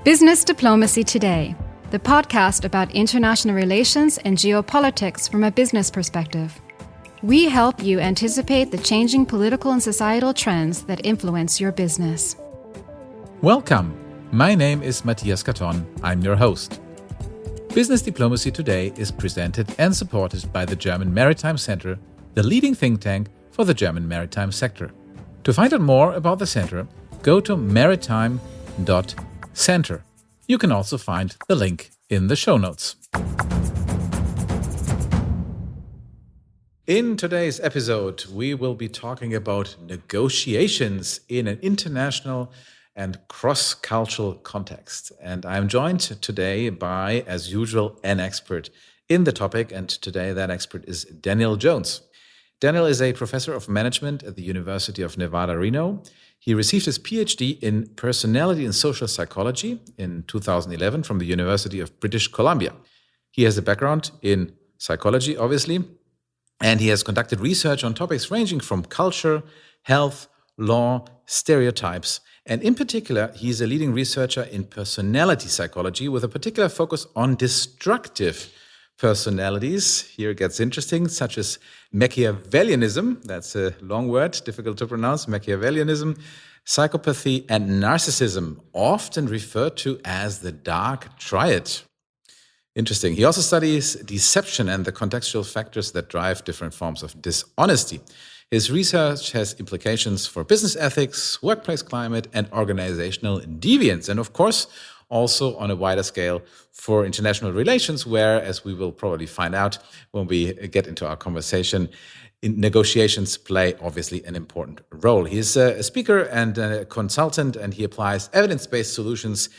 Business Diplomacy Today, the podcast about international relations and geopolitics from a business perspective. We help you anticipate the changing political and societal trends that influence your business. Welcome. My name is Matthias Catón. I'm your host. Business Diplomacy Today is presented and supported by the German Maritime Center, the leading think tank for the German maritime sector. To find out more about the center, go to maritime.center. You can also find the link in the show notes. In today's episode, we will be talking about negotiations in an international and cross-cultural context. And I'm joined today by, as usual, an expert in the topic. And today that expert is Daniel Jones. Daniel is a professor of management at the University of Nevada, Reno. He received his PhD in personality and social psychology in 2011 from the University of British Columbia. He has a background in psychology, obviously, and he has conducted research on topics ranging from culture, health, law, stereotypes, and in particular, he is a leading researcher in personality psychology with a particular focus on destructive personalities. Here it gets interesting, such as Machiavellianism, that's a long word, difficult to pronounce, Machiavellianism, psychopathy, and narcissism, often referred to as the dark triad. Interesting. He also studies deception and the contextual factors that drive different forms of dishonesty. His research has implications for business ethics, workplace climate, and organizational deviance. And of course, also on a wider scale for international relations, where, as we will probably find out when we get into our conversation, negotiations play obviously an important role. He's a speaker and a consultant, and he applies evidence-based solutions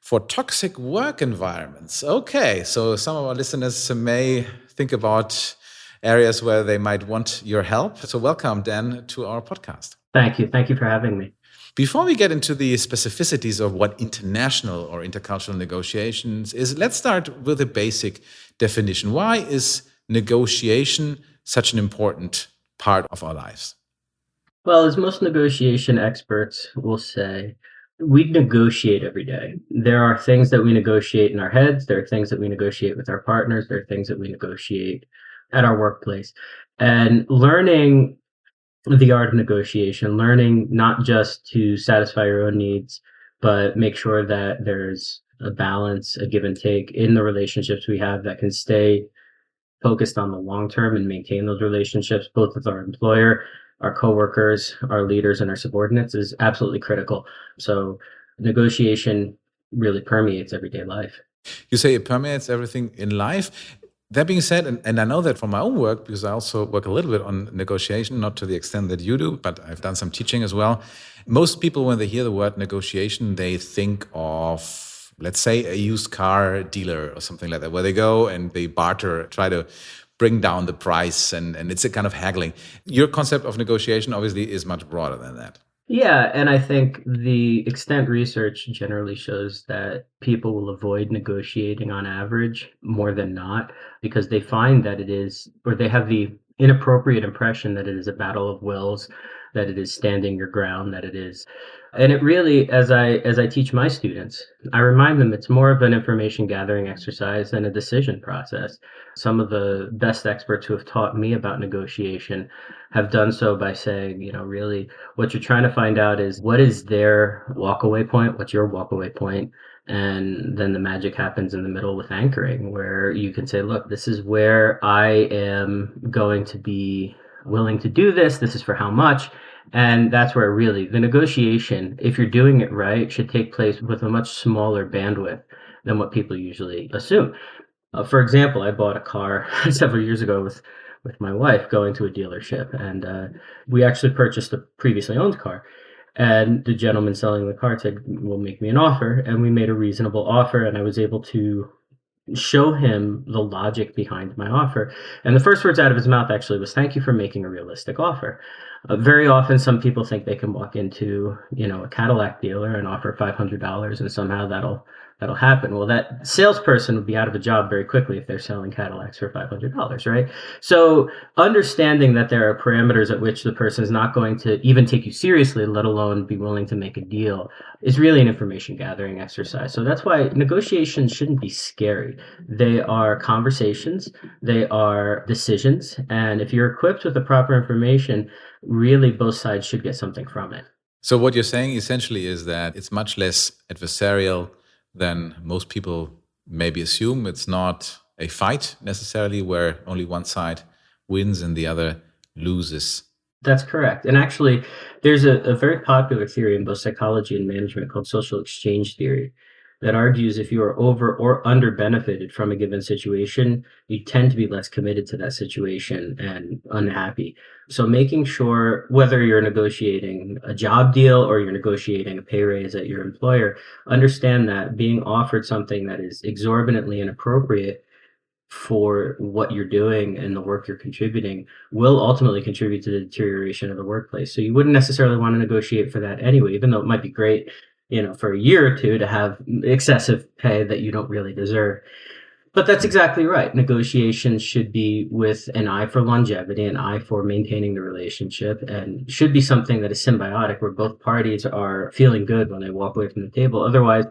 for toxic work environments. Okay, so some of our listeners may think about areas where they might want your help. So welcome, Dan, to our podcast. Thank you. Thank you for having me. Before we get into the specificities of what international or intercultural negotiations is, let's start with a basic definition. Why is negotiation such an important part of our lives? Well, as most negotiation experts will say, we negotiate every day. There are things that we negotiate in our heads. There are things that we negotiate with our partners. There are things that we negotiate at our workplace. And learning the art of negotiation, learning not just to satisfy your own needs, but make sure that there's a balance, a give and take in the relationships we have that can stay focused on the long term and maintain those relationships, both with our employer, our coworkers, our leaders, and our subordinates is absolutely critical. So negotiation really permeates everyday life. You say it permeates everything in life. That being said, and I know that from my own work, because I also work a little bit on negotiation, not to the extent that you do, but I've done some teaching as well. Most people, when they hear the word negotiation, they think of, let's say, a used car dealer or something like that, where they go and they barter, try to bring down the price, and it's a kind of haggling. Your concept of negotiation obviously is much broader than that. Yeah, and I think the extent research generally shows that people will avoid negotiating on average more than not because they find that it is, or they have the inappropriate impression that it is a battle of wills, that it is standing your ground, that it is. And it really, as I teach my students, I remind them it's more of an information gathering exercise than a decision process. Some of the best experts who have taught me about negotiation have done so by saying, really what you're trying to find out is what is their walkaway point, what's your walkaway point, and then the magic happens in the middle with anchoring, where you can say, look, this is where I am going to be willing to do this. This is for how much. And that's where really the negotiation, if you're doing it right, should take place with a much smaller bandwidth than what people usually assume. For example, I bought a car several years ago with my wife going to a dealership, and we actually purchased a previously owned car. And the gentleman selling the car said, "Will make me an offer," and we made a reasonable offer, and I was able to show him the logic behind my offer. And the first words out of his mouth actually was, "Thank you for making a realistic offer." Very often, some people think they can walk into, a Cadillac dealer and offer $500, and somehow that'll that'll happen. Well, that salesperson would be out of a job very quickly if they're selling Cadillacs for $500, right? So understanding that there are parameters at which the person is not going to even take you seriously, let alone be willing to make a deal, is really an information gathering exercise. So that's why negotiations shouldn't be scary. They are conversations, they are decisions, and if you're equipped with the proper information, really both sides should get something from it. So what you're saying essentially is that it's much less adversarial than most people maybe assume. It's not a fight necessarily where only one side wins and the other loses. That's correct. And actually, there's a very popular theory in both psychology and management called social exchange theory that argues if you are over or under benefited from a given situation, you tend to be less committed to that situation and unhappy. So making sure whether you're negotiating a job deal or you're negotiating a pay raise at your employer, understand that being offered something that is exorbitantly inappropriate for what you're doing and the work you're contributing will ultimately contribute to the deterioration of the workplace. So you wouldn't necessarily want to negotiate for that anyway, even though it might be great, for a year or two to have excessive pay that you don't really deserve. But that's exactly right. Negotiations should be with an eye for longevity, an eye for maintaining the relationship, and should be something that is symbiotic where both parties are feeling good when they walk away from the table. Otherwise,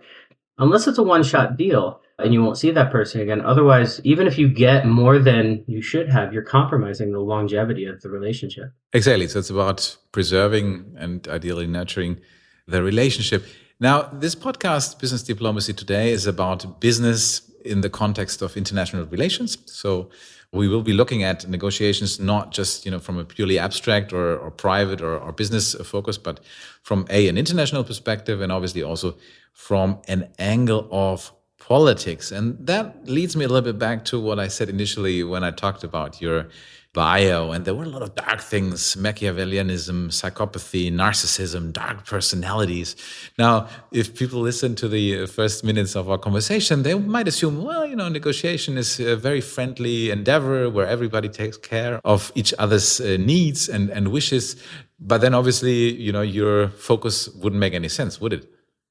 unless it's a one-shot deal and you won't see that person again, otherwise, even if you get more than you should have, you're compromising the longevity of the relationship. Exactly. So it's about preserving and ideally nurturing the relationship. Now, this podcast, Business Diplomacy Today, is about business in the context of international relations. So we will be looking at negotiations not just from a purely abstract or private or business focus, but from an international perspective and obviously also from an angle of politics. And that leads me a little bit back to what I said initially when I talked about your bio. And there were a lot of dark things: Machiavellianism, psychopathy, narcissism, dark personalities. Now, if people listen to the first minutes of our conversation, they might assume, well, negotiation is a very friendly endeavor where everybody takes care of each other's needs and wishes. But then obviously, your focus wouldn't make any sense, would it?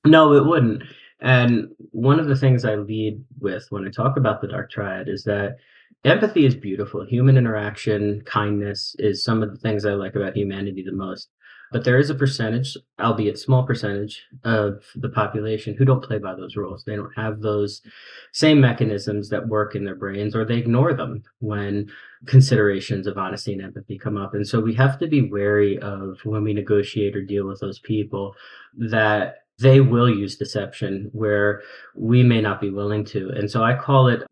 No, it wouldn't. And one of the things I lead with when I talk about the dark triad is that empathy is beautiful. Human interaction, kindness is some of the things I like about humanity the most. But there is a percentage, albeit small percentage, of the population who don't play by those rules. They don't have those same mechanisms that work in their brains, or they ignore them when considerations of honesty and empathy come up. And so we have to be wary of when we negotiate or deal with those people that they will use deception where we may not be willing to. And so I call it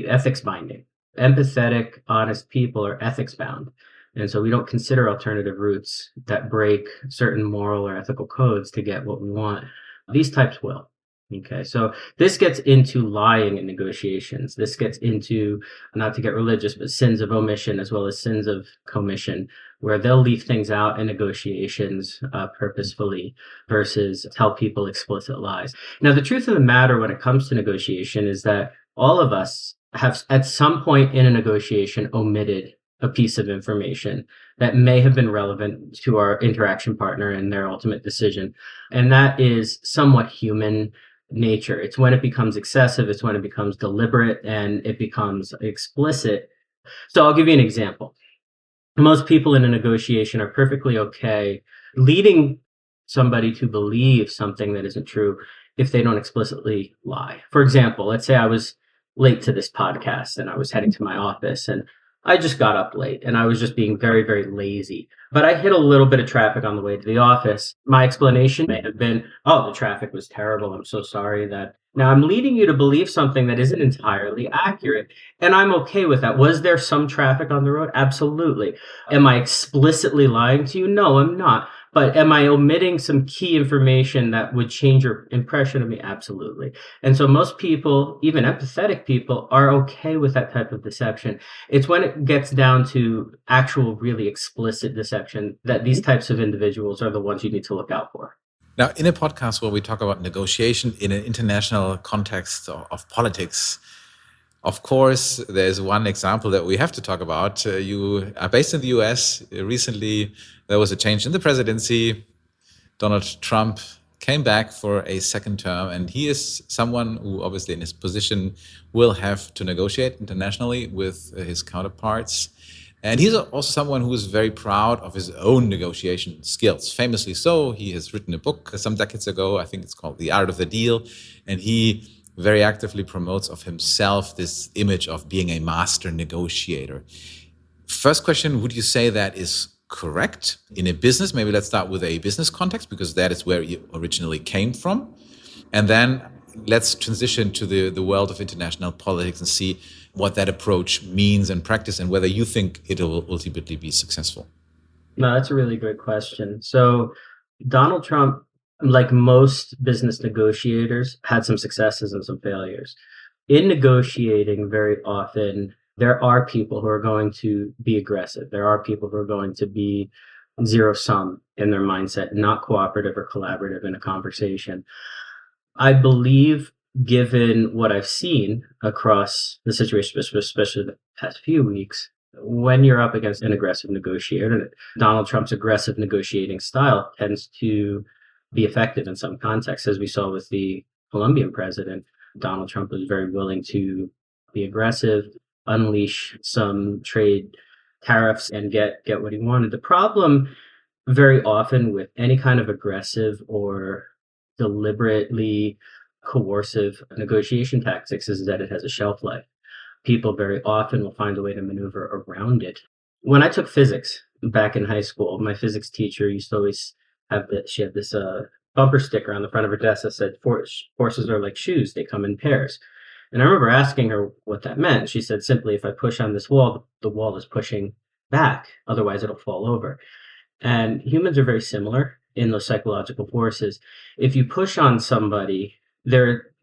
ethics binding. Empathetic, honest people are ethics bound. And so we don't consider alternative routes that break certain moral or ethical codes to get what we want. These types will. Okay, so this gets into lying in negotiations. This gets into, not to get religious, but sins of omission as well as sins of commission, where they'll leave things out in negotiations purposefully versus tell people explicit lies. Now, the truth of the matter when it comes to negotiation is that all of us have at some point in a negotiation omitted a piece of information that may have been relevant to our interaction partner and their ultimate decision. And that is somewhat human nature. It's when it becomes excessive, it's when it becomes deliberate, and it becomes explicit. So I'll give you an example. Most people in a negotiation are perfectly okay leading somebody to believe something that isn't true if they don't explicitly lie. For example, let's say I was late to this podcast and I was heading to my office and I just got up late and I was just being very, very lazy. But I hit a little bit of traffic on the way to the office. My explanation may have been, oh, the traffic was terrible. I'm so sorry that. Now I'm leading you to believe something that isn't entirely accurate. And I'm okay with that. Was there some traffic on the road? Absolutely. Am I explicitly lying to you? No, I'm not. But am I omitting some key information that would change your impression of me? Absolutely. And so most people, even empathetic people, are okay with that type of deception. It's when it gets down to actual, really explicit deception that these types of individuals are the ones you need to look out for. Now, in a podcast where we talk about negotiation in an international context of politics, of course, there's one example that we have to talk about. You are based in the US. Recently, there was a change in the presidency. Donald Trump came back for a second term, and he is someone who obviously in his position will have to negotiate internationally with his counterparts. And he's also someone who is very proud of his own negotiation skills. Famously so, he has written a book some decades ago, I think it's called The Art of the Deal, and he very actively promotes of himself this image of being a master negotiator. First question, would you say that is correct in a business? Maybe let's start with a business context, because that is where you originally came from. And then let's transition to the world of international politics and see what that approach means in practice and whether you think it will ultimately be successful. No, that's a really good question. So Donald Trump, like most business negotiators, had some successes and some failures. In negotiating, very often, there are people who are going to be aggressive. There are people who are going to be zero-sum in their mindset, not cooperative or collaborative in a conversation. I believe, given what I've seen across the situation, especially the past few weeks, when you're up against an aggressive negotiator, Donald Trump's aggressive negotiating style tends to be effective in some contexts. As we saw with the Colombian president, Donald Trump was very willing to be aggressive, unleash some trade tariffs, and get what he wanted. The problem very often with any kind of aggressive or deliberately coercive negotiation tactics is that it has a shelf life. People very often will find a way to maneuver around it. When I took physics back in high school, my physics teacher used to always she had this bumper sticker on the front of her desk that said, forces are like shoes, they come in pairs. And I remember asking her what that meant. She said, simply, if I push on this wall, the wall is pushing back, otherwise it'll fall over. And humans are very similar in those psychological forces. If you push on somebody, there are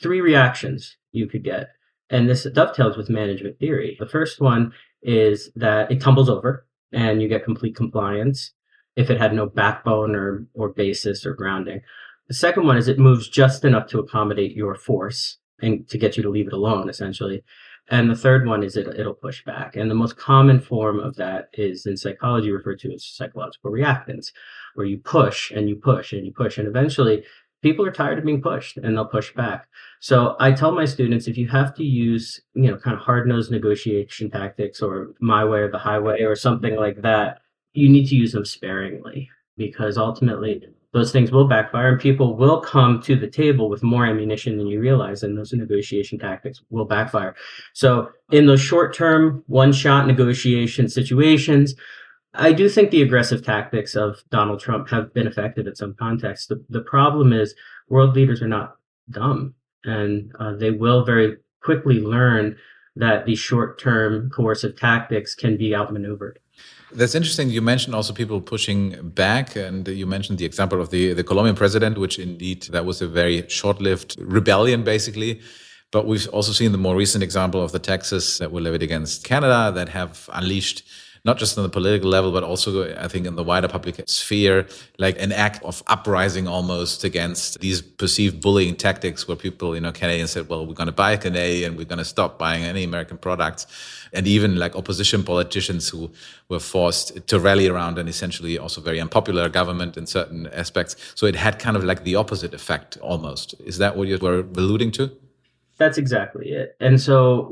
three reactions you could get. And this dovetails with management theory. The first one is that it tumbles over and you get complete compliance if it had no backbone or basis or grounding. The second one is it moves just enough to accommodate your force and to get you to leave it alone, essentially. And the third one is it'll push back. And the most common form of that is in psychology referred to as psychological reactance, where you push and you push and you push. And eventually people are tired of being pushed and they'll push back. So I tell my students, if you have to use, kind of hard-nosed negotiation tactics or my way or the highway or something like that, you need to use them sparingly, because ultimately those things will backfire and people will come to the table with more ammunition than you realize, and those negotiation tactics will backfire. So in those short-term, one-shot negotiation situations, I do think the aggressive tactics of Donald Trump have been effective in some contexts. The problem is world leaders are not dumb, and they will very quickly learn that these short-term coercive tactics can be outmaneuvered. That's interesting. You mentioned also people pushing back, and you mentioned the example of the Colombian president, which indeed that was a very short-lived rebellion, basically. But we've also seen the more recent example of the taxes that were levied against Canada that have unleashed, not just on the political level, but also, I think, in the wider public sphere, like an act of uprising almost against these perceived bullying tactics where people, Canadians said, well, we're going to buy Canadian, we're going to stop buying any American products. And even like opposition politicians who were forced to rally around an essentially also very unpopular government in certain aspects. So it had kind of like the opposite effect almost. Is that what you were alluding to? That's exactly it. And so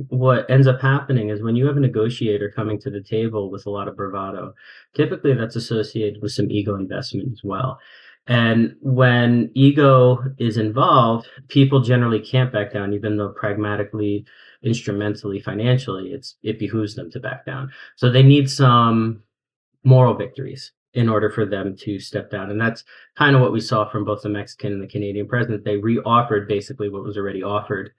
what ends up happening is when you have a negotiator coming to the table with a lot of bravado, typically that's associated with some ego investment as well. And when ego is involved, people generally can't back down, even though pragmatically, instrumentally, financially, it behooves them to back down. So they need some moral victories in order for them to step down. And that's kind of what we saw from both the Mexican and the Canadian president. They re-offered basically what was already offered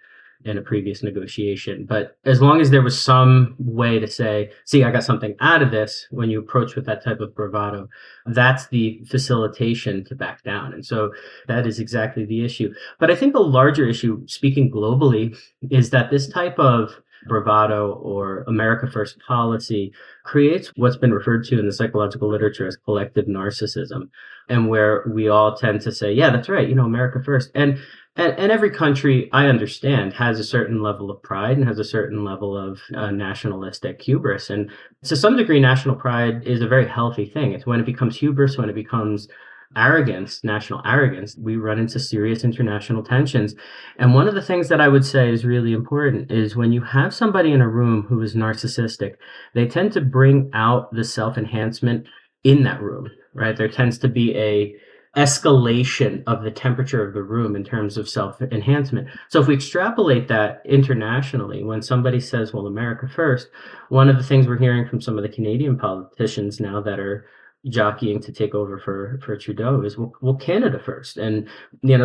in a previous negotiation. But as long as there was some way to say, see, I got something out of this, when you approach with that type of bravado, that's the facilitation to back down. And so that is exactly the issue. But I think the larger issue, speaking globally, is that this type of bravado or America First policy creates what's been referred to in the psychological literature as collective narcissism, and where we all tend to say, yeah, that's right, America First. And every country, I understand, has a certain level of pride and has a certain level of nationalistic hubris. And to some degree, national pride is a very healthy thing. It's when it becomes hubris, when it becomes arrogance, national arrogance, we run into serious international tensions. And one of the things that I would say is really important is when you have somebody in a room who is narcissistic, they tend to bring out the self-enhancement in that room, right? There tends to be a escalation of the temperature of the room in terms of self-enhancement. So if we extrapolate that internationally, when somebody says, well, America first, one of the things we're hearing from some of the Canadian politicians now that are jockeying to take over for Trudeau is, well, Canada first. And,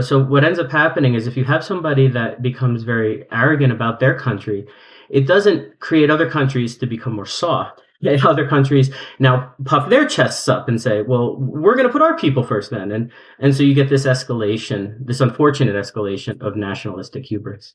so what ends up happening is if you have somebody that becomes very arrogant about their country, it doesn't create other countries to become more soft. Other countries now puff their chests up and say, well, we're going to put our people first then. And so you get this escalation, this unfortunate escalation of nationalistic hubris.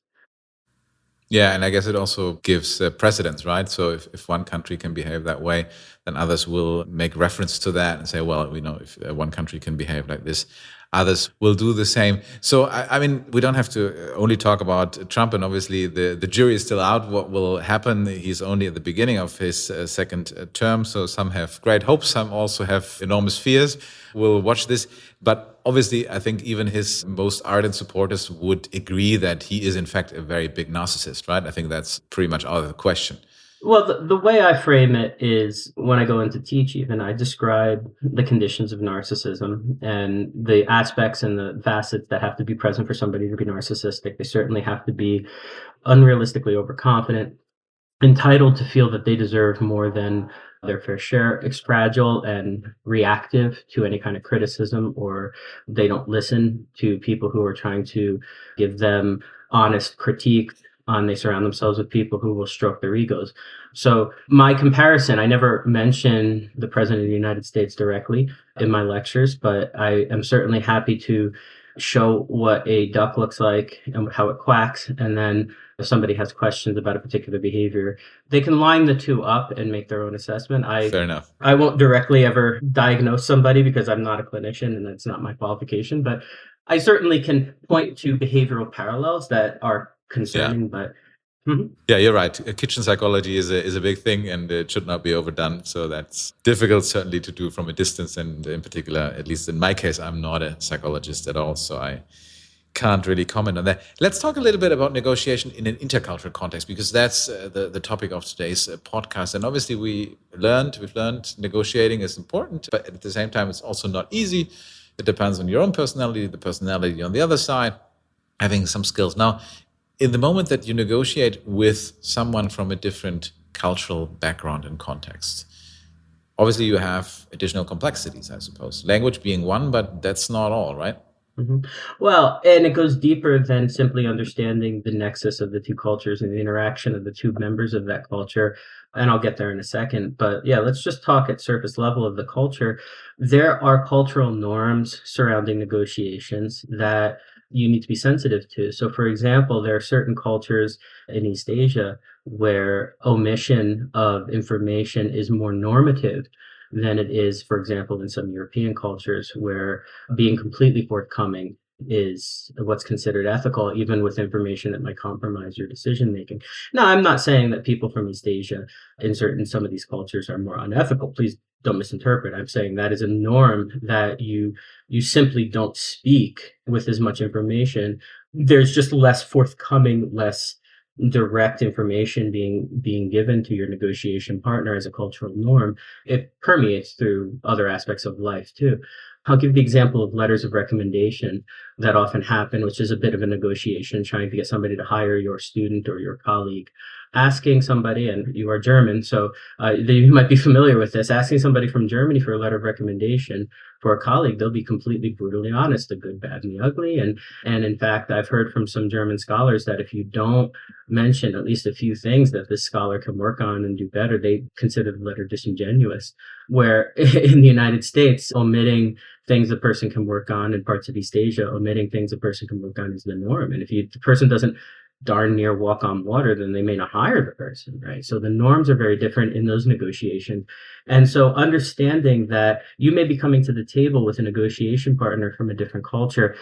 Yeah, and I guess it also gives precedence, right? So if one country can behave that way, then others will make reference to that and say, well, we know if one country can behave like this, others will do the same. So, I mean, we don't have to only talk about Trump, and obviously the jury is still out what will happen. He's only at the beginning of his second term, so some have great hopes, some also have enormous fears. We'll watch this. But obviously, I think even his most ardent supporters would agree that he is, in fact, a very big narcissist, right? I think that's pretty much out of the question. Well, the way I frame it is when I go in to teach, even I describe the conditions of narcissism and the aspects and the facets that have to be present for somebody to be narcissistic. They certainly have to be unrealistically overconfident, entitled to feel that they deserve more than their fair share, fragile and reactive to any kind of criticism, or they don't listen to people who are trying to give them honest critique. They surround themselves with people who will stroke their egos. So my comparison, I never mention the President of the United States directly in my lectures, but I am certainly happy to show what a duck looks like and how it quacks. And then if somebody has questions about a particular behavior, they can line the two up and make their own assessment. Fair enough. I won't directly ever diagnose somebody because I'm not a clinician and that's not my qualification, but I certainly can point to behavioral parallels that are concerning, but yeah, you're right. Kitchen psychology is a big thing, and it should not be overdone. So that's difficult, certainly, to do from a distance. And in particular, at least in my case, I'm not a psychologist at all, so I can't really comment on that. Let's talk a little bit about negotiation in an intercultural context, because that's the topic of today's podcast. And obviously, we've learned negotiating is important, but at the same time, it's also not easy. It depends on your own personality, the personality on the other side, having some skills. Now, in the moment that you negotiate with someone from a different cultural background and context, obviously you have additional complexities, I suppose. Language being one, but that's not all, right? Mm-hmm. Well, and it goes deeper than simply understanding the nexus of the two cultures and the interaction of the two members of that culture. And I'll get there in a second. But yeah, let's just talk at surface level of the culture. There are cultural norms surrounding negotiations that you need to be sensitive to. So, for example, there are certain cultures in East Asia where omission of information is more normative than it is, for example, in some European cultures where being completely forthcoming is what's considered ethical, even with information that might compromise your decision making. Now, I'm not saying that people from East Asia in some of these cultures are more unethical. Please don't misinterpret. I'm saying that is a norm that you simply don't speak with as much information. There's just less forthcoming, less direct information being given to your negotiation partner as a cultural norm. It permeates through other aspects of life too. I'll give the example of letters of recommendation that often happen, which is a bit of a negotiation, trying to get somebody to hire your student or your colleague. Asking somebody, and you are German, so you might be familiar with this, asking somebody from Germany for a letter of recommendation for a colleague, they'll be completely brutally honest, the good, bad, and the ugly. And in fact, I've heard from some German scholars that if you don't mention at least a few things that this scholar can work on and do better, they consider the letter disingenuous. Where in the United States, omitting things a person can work on, in parts of East Asia, omitting things a person can work on is the norm. And if the person doesn't darn near walk on water, then they may not hire the person, right? So the norms are very different in those negotiations. And so understanding that you may be coming to the table with a negotiation partner from a different culture,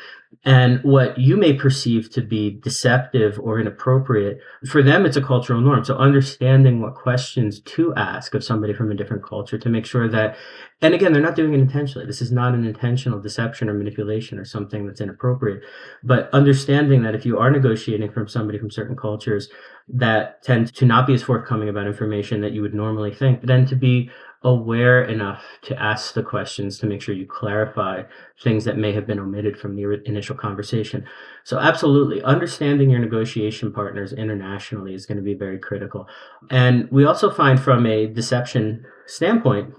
and what you may perceive to be deceptive or inappropriate, for them, it's a cultural norm. So understanding what questions to ask of somebody from a different culture to make sure that, and again, they're not doing it intentionally. This is not an intentional deception or manipulation or something that's inappropriate. But understanding that if you are negotiating from somebody from certain cultures that tend to not be as forthcoming about information that you would normally think, then to be aware enough to ask the questions to make sure you clarify things that may have been omitted from the initial conversation. So absolutely, understanding your negotiation partners internationally is going to be very critical. And we also find from a deception standpoint,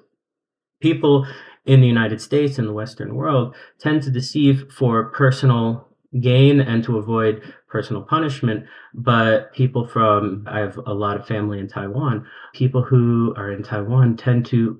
people in the United States and the Western world tend to deceive for personal gain and to avoid personal punishment. But I have a lot of family in Taiwan. People who are in Taiwan tend to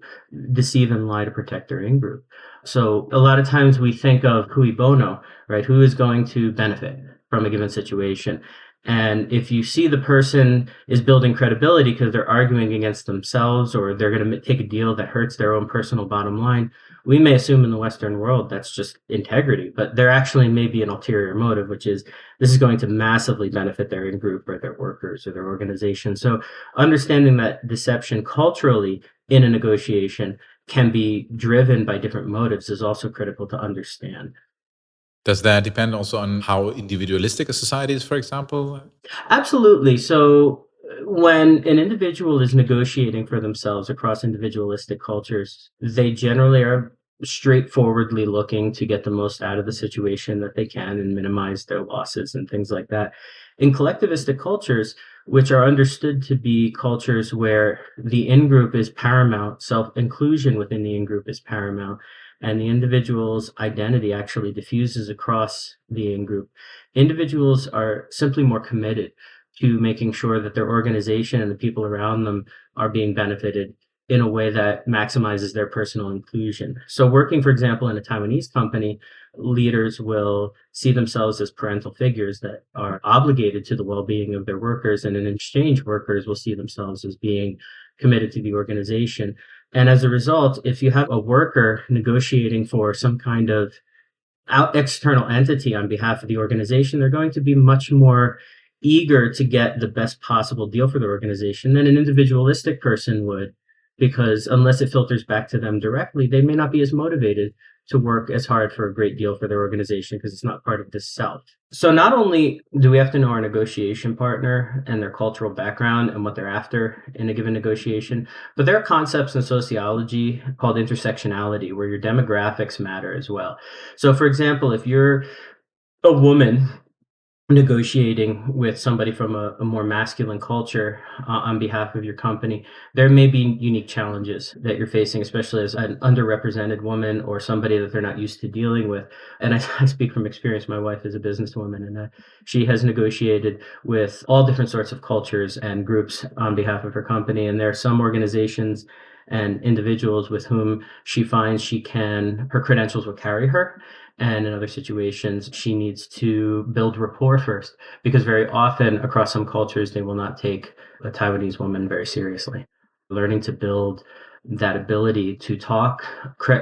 deceive and lie to protect their in-group. So a lot of times we think of cui bono, right? Who is going to benefit from a given situation? And if you see the person is building credibility because they're arguing against themselves or they're going to take a deal that hurts their own personal bottom line, we may assume in the Western world that's just integrity, but there actually may be an ulterior motive, which is this is going to massively benefit their in-group or their workers or their organization. So understanding that deception culturally in a negotiation can be driven by different motives is also critical to understand. Does that depend also on how individualistic a society is, for example? Absolutely. So when an individual is negotiating for themselves across individualistic cultures, they generally are straightforwardly looking to get the most out of the situation that they can and minimize their losses and things like that. In collectivistic cultures, which are understood to be cultures where the in-group is paramount, self-inclusion within the in-group is paramount, and the individual's identity actually diffuses across the in-group. Individuals are simply more committed to making sure that their organization and the people around them are being benefited in a way that maximizes their personal inclusion. So working, for example, in a Taiwanese company, leaders will see themselves as parental figures that are obligated to the well-being of their workers, and in exchange, workers will see themselves as being committed to the organization. And as a result, if you have a worker negotiating for some kind of external entity on behalf of the organization, they're going to be much more eager to get the best possible deal for the organization than an individualistic person would, because unless it filters back to them directly, they may not be as motivated to work as hard for a great deal for their organization because it's not part of the self. So not only do we have to know our negotiation partner and their cultural background and what they're after in a given negotiation, but there are concepts in sociology called intersectionality where your demographics matter as well. So for example, if you're a woman negotiating with somebody from a more masculine culture on behalf of your company, there may be unique challenges that you're facing, especially as an underrepresented woman or somebody that they're not used to dealing with. And I speak from experience. My wife is a businesswoman, and she has negotiated with all different sorts of cultures and groups on behalf of her company. And there are some organizations and individuals with whom she finds her credentials will carry her. And in other situations, she needs to build rapport first, because very often across some cultures, they will not take a Taiwanese woman very seriously. Learning to build that ability to talk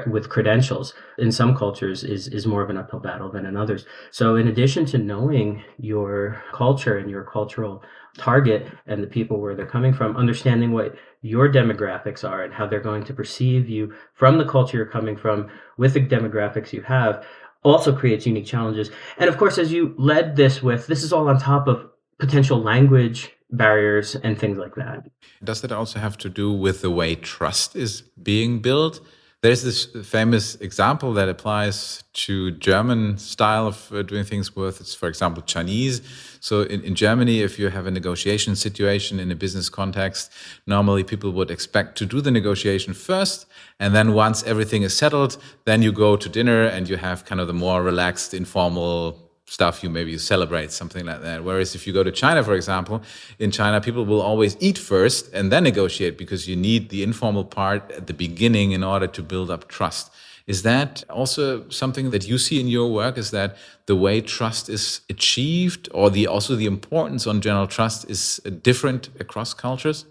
with credentials in some cultures is more of an uphill battle than in others. So in addition to knowing your culture and your cultural target and the people where they're coming from, understanding what your demographics are and how they're going to perceive you from the culture you're coming from with the demographics you have also creates unique challenges. And of course, as you led this is all on top of potential language barriers and things like that. Does that also have to do with the way trust is being built? There's this famous example that applies to German style of doing things with, it's, for example, Chinese. So in Germany, if you have a negotiation situation in a business context, normally people would expect to do the negotiation first. And then once everything is settled, then you go to dinner and you have kind of the more relaxed, informal stuff, you celebrate, something like that. Whereas if you go to China, for example, in China, people will always eat first and then negotiate, because you need the informal part at the beginning in order to build up trust. Is that also something that you see in your work? Is that the way trust is achieved, or also the importance on general trust is different across cultures?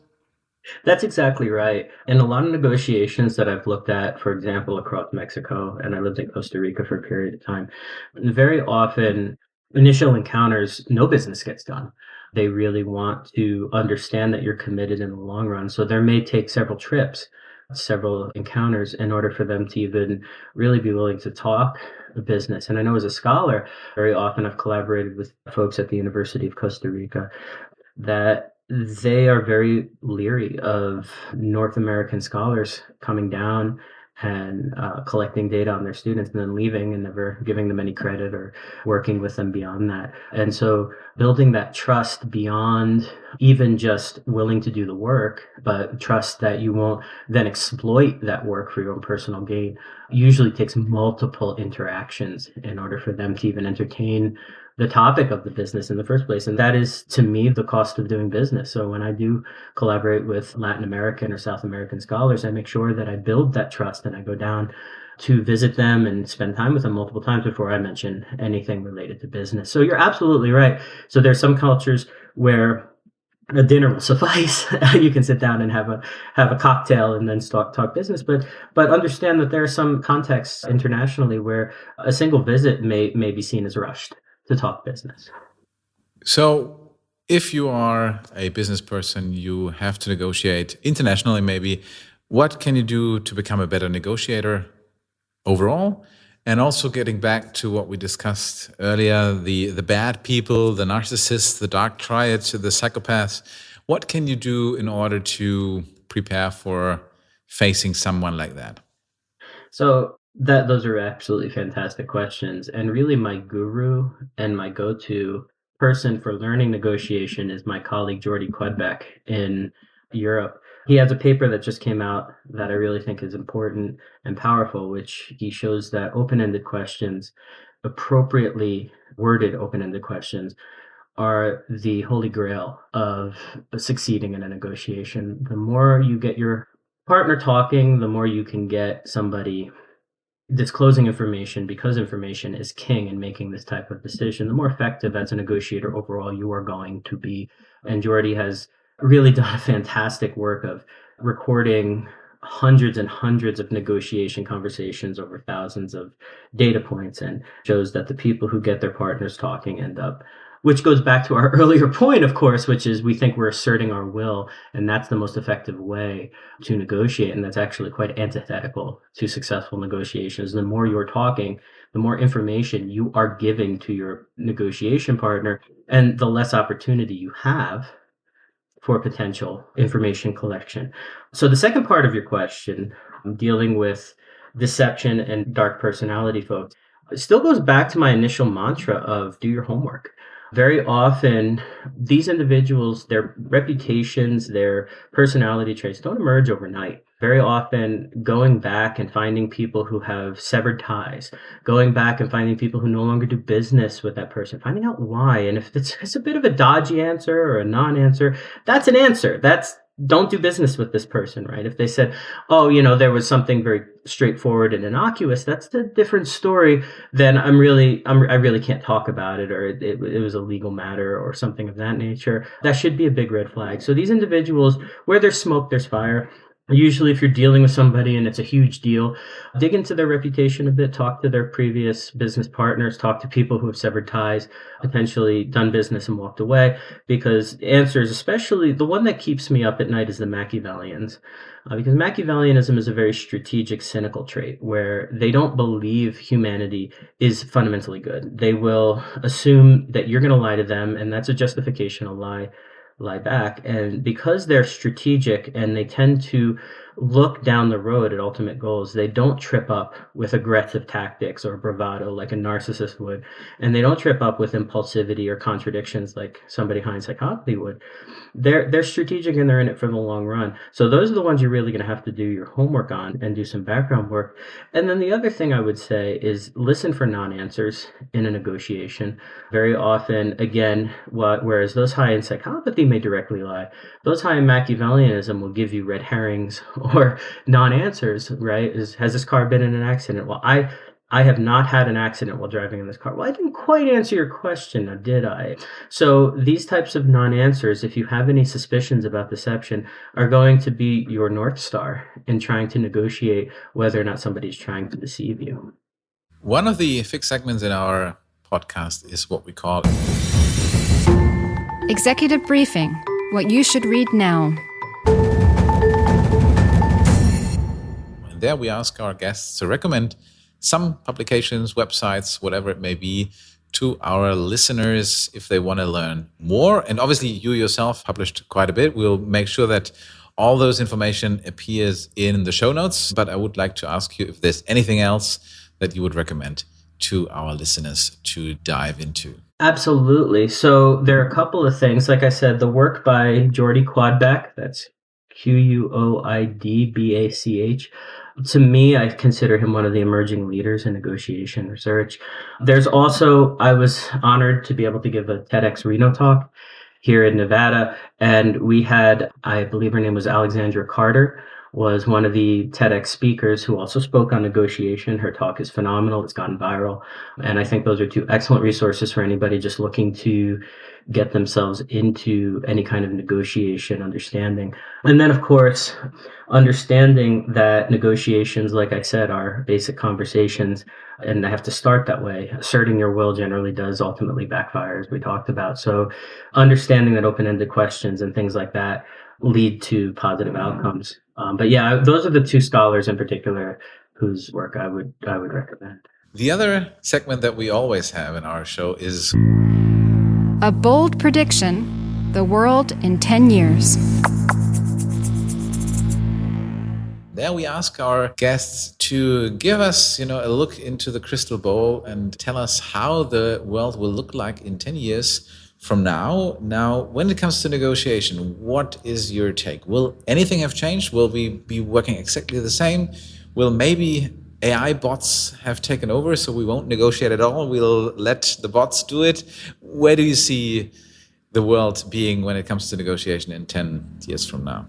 That's exactly right. In a lot of negotiations that I've looked at, for example, across Mexico, and I lived in Costa Rica for a period of time, very often initial encounters, no business gets done. They really want to understand that you're committed in the long run. So there may take several trips, several encounters in order for them to even really be willing to talk business. And I know as a scholar, very often I've collaborated with folks at the University of Costa Rica that they are very leery of North American scholars coming down and collecting data on their students and then leaving and never giving them any credit or working with them beyond that. And so building that trust beyond even just willing to do the work, but trust that you won't then exploit that work for your own personal gain usually takes multiple interactions in order for them to even entertain the topic of the business in the first place. And that is, to me, the cost of doing business. So when I do collaborate with Latin American or South American scholars, I make sure that I build that trust and I go down to visit them and spend time with them multiple times before I mention anything related to business. So you're absolutely right. So there's some cultures where a dinner will suffice. You can sit down and have a cocktail and then talk business. But understand that there are some contexts internationally where a single visit may be seen as rushed to talk business. So if you are a business person, you have to negotiate internationally maybe. What can you do to become a better negotiator overall? And also getting back to what we discussed earlier, the bad people, the narcissists, the dark triads, the psychopaths. What can you do in order to prepare for facing someone like that? So those are absolutely fantastic questions. And really my guru and my go-to person for learning negotiation is my colleague Jordi Quedbeck in Europe. He has a paper that just came out that I really think is important and powerful, which he shows that open-ended questions, appropriately worded open-ended questions, are the holy grail of succeeding in a negotiation. The more you get your partner talking, the more you can get somebody disclosing information, because information is king in making this type of decision, the more effective as a negotiator overall you are going to be. And Jordy has really done a fantastic work of recording hundreds and hundreds of negotiation conversations over thousands of data points, and shows that the people who get their partners talking end up, which goes back to our earlier point, of course, which is we think we're asserting our will, and that's the most effective way to negotiate. And that's actually quite antithetical to successful negotiations. The more you're talking, the more information you are giving to your negotiation partner, and the less opportunity you have for potential information collection. So the second part of your question, dealing with deception and dark personality folks, it still goes back to my initial mantra of do your homework. Very often, these individuals, their reputations, their personality traits don't emerge overnight. Very often, going back and finding people who have severed ties, going back and finding people who no longer do business with that person, finding out why. And if it's a bit of a dodgy answer or a non-answer, that's an answer. That's don't do business with this person, right? If they said, oh, there was something very straightforward and innocuous, that's a different story. Then I really can't talk about it, or it was a legal matter or something of that nature. That should be a big red flag. So these individuals, where there's smoke, there's fire. Usually if you're dealing with somebody and it's a huge deal, dig into their reputation a bit, talk to their previous business partners, talk to people who have severed ties, potentially done business and walked away, because answers, especially the one that keeps me up at night, is the Machiavellians. Because Machiavellianism is a very strategic, cynical trait where they don't believe humanity is fundamentally good. They will assume that you're going to lie to them, and that's a justification, lie back. And because they're strategic and they tend to look down the road at ultimate goals, they don't trip up with aggressive tactics or bravado like a narcissist would, and they don't trip up with impulsivity or contradictions like somebody high in psychopathy would. They're strategic and they're in it for the long run. So those are the ones you're really going to have to do your homework on and do some background work. And then the other thing I would say is listen for non-answers in a negotiation. Very often, again, whereas those high in psychopathy may directly lie, those high in Machiavellianism will give you red herrings or non-answers, right? Has this car been in an accident? Well, I have not had an accident while driving in this car. Well, I didn't quite answer your question, now, did I? So these types of non-answers, if you have any suspicions about deception, are going to be your North Star in trying to negotiate whether or not somebody's trying to deceive you. One of the fixed segments in our podcast is what we call Executive Briefing, what you should read now. There we ask our guests to recommend some publications, websites, whatever it may be, to our listeners if they want to learn more. And obviously you yourself published quite a bit. We'll make sure that all those information appears in the show notes. But I would like to ask you if there's anything else that you would recommend to our listeners to dive into. Absolutely. So there are a couple of things. Like I said, the work by Jordi Quadbach, that's Quoidbach. To me, I consider him one of the emerging leaders in negotiation research. There's also, I was honored to be able to give a TEDx Reno talk here in Nevada. And we had, I believe her name was Alexandra Carter, was one of the TEDx speakers who also spoke on negotiation. Her talk is phenomenal. It's gone viral. And I think those are two excellent resources for anybody just looking to get themselves into any kind of negotiation understanding. And then, of course, understanding that negotiations, like I said, are basic conversations, and they have to start that way. Asserting your will generally does ultimately backfire, as we talked about. So understanding that open-ended questions and things like that lead to positive outcomes. But yeah, those are the two scholars in particular whose work I would recommend. The other segment that we always have in our show is A bold prediction, the world in 10 years. There we ask our guests to give us, a look into the crystal ball and tell us how the world will look like in 10 years from now. Now, when it comes to negotiation, what is your take? Will anything have changed? Will we be working exactly the same? Will maybe AI bots have taken over, so we won't negotiate at all? We'll let the bots do it. Where do you see the world being when it comes to negotiation in 10 years from now?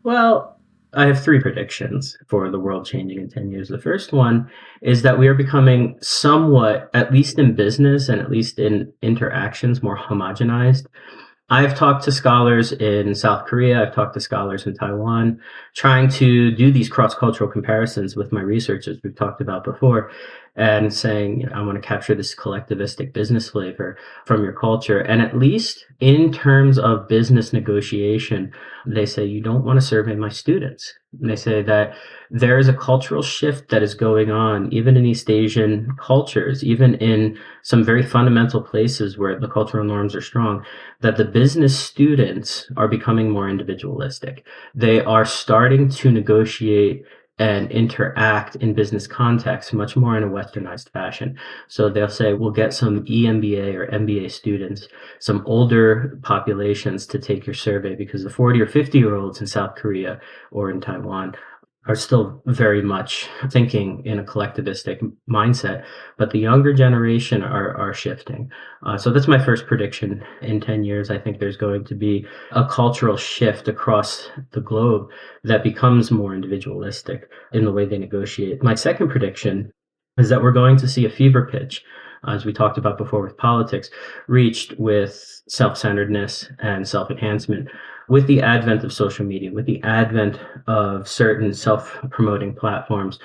Well, I have three predictions for the world changing in 10 years. The first one is that we are becoming somewhat, at least in business and at least in interactions, more homogenized. I've talked to scholars in South Korea, I've talked to scholars in Taiwan, trying to do these cross-cultural comparisons with my research, as we've talked about before, and saying, I want to capture this collectivistic business flavor from your culture. And at least in terms of business negotiation, they say, you don't want to survey my students. And they say that there is a cultural shift that is going on, even in East Asian cultures, even in some very fundamental places where the cultural norms are strong, that the business students are becoming more individualistic. They are starting to negotiate and interact in business context much more in a westernized fashion. So they'll say, we'll get some EMBA or MBA students, some older populations to take your survey, because the 40 or 50-year-olds in South Korea or in Taiwan are still very much thinking in a collectivistic mindset, but the younger generation are shifting. So that's my first prediction. In 10 years, I think there's going to be a cultural shift across the globe that becomes more individualistic in the way they negotiate. My second prediction is that we're going to see a fever pitch, as we talked about before with politics, reached with self-centeredness and self-enhancement. With the advent of social media, with the advent of certain self-promoting platforms,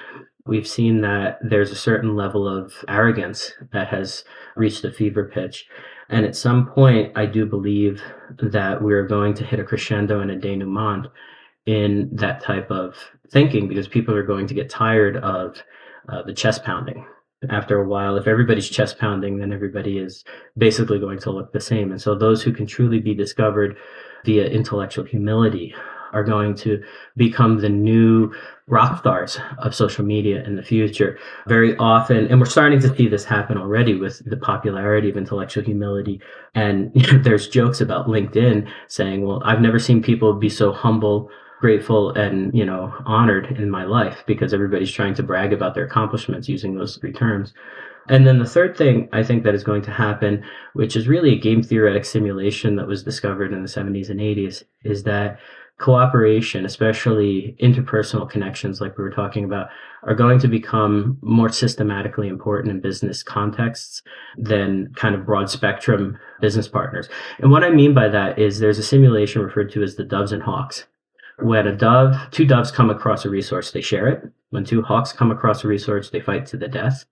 we've seen that there's a certain level of arrogance that has reached a fever pitch. And at some point, I do believe that we're going to hit a crescendo and a denouement in that type of thinking, because people are going to get tired of the chest pounding. After a while, if everybody's chest pounding, then everybody is basically going to look the same. And so those who can truly be discovered via intellectual humility are going to become the new rock stars of social media in the future. Very often, and we're starting to see this happen already with the popularity of intellectual humility. And there's jokes about LinkedIn saying, well, I've never seen people be so humble, grateful, and honored in my life, because everybody's trying to brag about their accomplishments using those three terms. And then the third thing I think that is going to happen, which is really a game theoretic simulation that was discovered in the 70s and 80s, is that cooperation, especially interpersonal connections like we were talking about, are going to become more systematically important in business contexts than kind of broad spectrum business partners. And what I mean by that is there's a simulation referred to as the doves and hawks. When two doves come across a resource, they share it. When two hawks come across a resource, they fight to the death.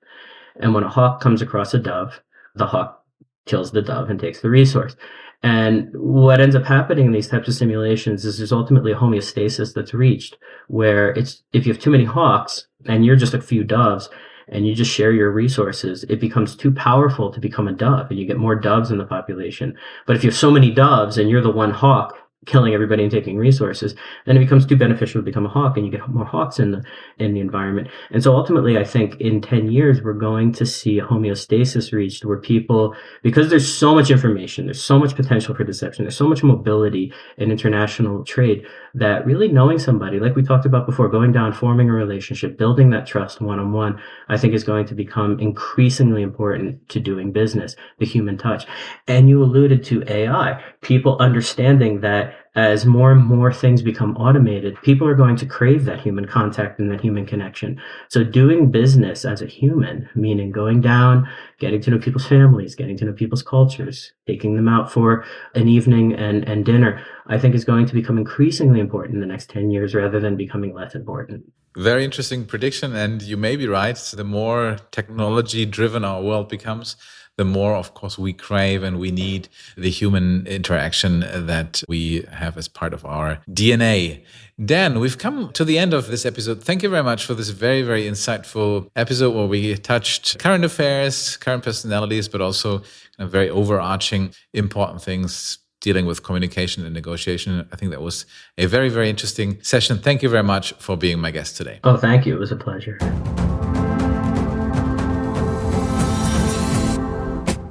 And when a hawk comes across a dove, the hawk kills the dove and takes the resource. And what ends up happening in these types of simulations is there's ultimately a homeostasis that's reached, where if you have too many hawks and you're just a few doves and you just share your resources, it becomes too powerful to become a dove, and you get more doves in the population. But if you have so many doves and you're the one hawk killing everybody and taking resources, then it becomes too beneficial to become a hawk, and you get more hawks in the environment. And so ultimately, I think in 10 years, we're going to see a homeostasis reached where people, because there's so much information, there's so much potential for deception, there's so much mobility in international trade, that really knowing somebody, like we talked about before, going down, forming a relationship, building that trust one-on-one, I think is going to become increasingly important to doing business, the human touch. And you alluded to AI, people understanding that as more and more things become automated, people are going to crave that human contact and that human connection. So doing business as a human, meaning going down, getting to know people's families, getting to know people's cultures, taking them out for an evening and dinner, I think is going to become increasingly important in the next 10 years rather than becoming less important. Very interesting prediction. And you may be right. The more technology driven our world becomes, the more, of course, we crave and we need the human interaction that we have as part of our DNA. Dan, we've come to the end of this episode. Thank you very much for this very, very insightful episode where we touched current affairs, current personalities, but also kind of very overarching, important things dealing with communication and negotiation. I think that was a very, very interesting session. Thank you very much for being my guest today. Oh, thank you. It was a pleasure.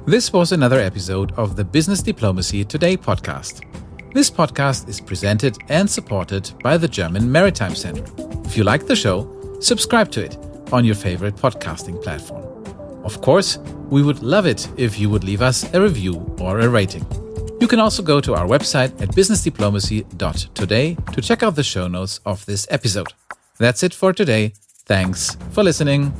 This was another episode of the Business Diplomacy Today podcast. This podcast is presented and supported by the German Maritime Center. If you like the show, subscribe to it on your favorite podcasting platform. Of course, we would love it if you would leave us a review or a rating. You can also go to our website at businessdiplomacy.today to check out the show notes of this episode. That's it for today. Thanks for listening.